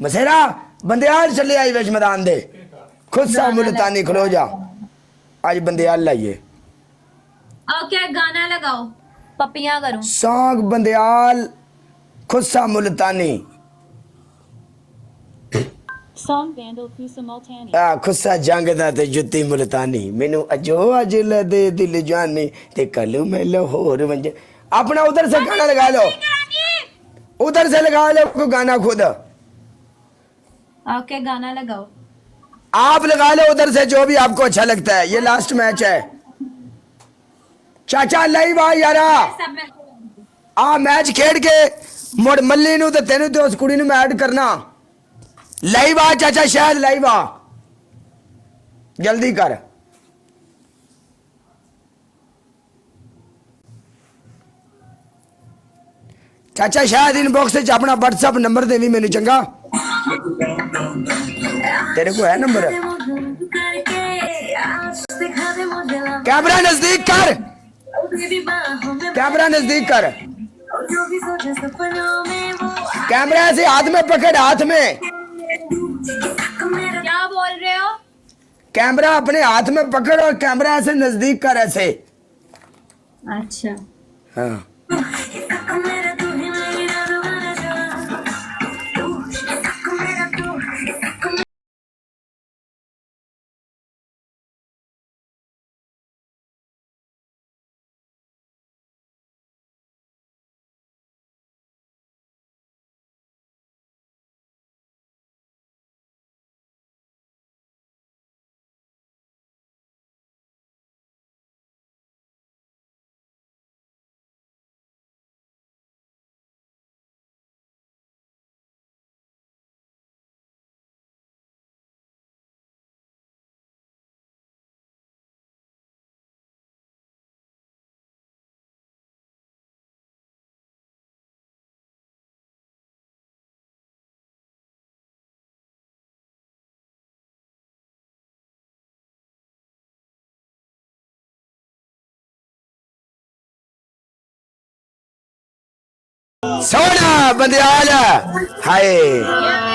मसेरा बंदयाल चले आई विच मैदान दे खुद सा मुल्तानी खलो जा आज बंदयाल लाइए ओके गाना लगाओ पपियां करूं सॉन्ग बंदयाल खुद सा मुल्तानी Song Vandal Kusa Multani. Khussa जंग दा ते जुत्ती मुल्तानी मैनू अजो अज लदे दिल जानी ते कल मैं लाहौर वंज अपना उधर से गाना लगा लो उधर से लगा लो कोई गाना खुद ओके गाना लगाओ आप लगा लो उधर से जो भी आपको अच्छा लगता है ये लास्ट मैच है चाचा लाइव आ यारा सब में आ मैच खेड के मुड़ मल्ली नू ते तेनू ते उस कुड़ी नू मैं ऐड करना लाइव आ चाचा शायद लाइव आ जल्दी कर चाचा शायद इनबॉक्स से अपना व्हाट्सएप नंबर देवी मेनू चंगा तेरे को है नंबर कैमरा नजदीक कर कैमरा नजदीक कर कैमरा ऐसे हाथ में पकड़ हाथ में क्या बोल रहे हो कैमरा अपने हाथ में पकड़ और कैमरा ऐसे नजदीक कर ऐसे अच्छा हाँ सोना बंदयाल हाय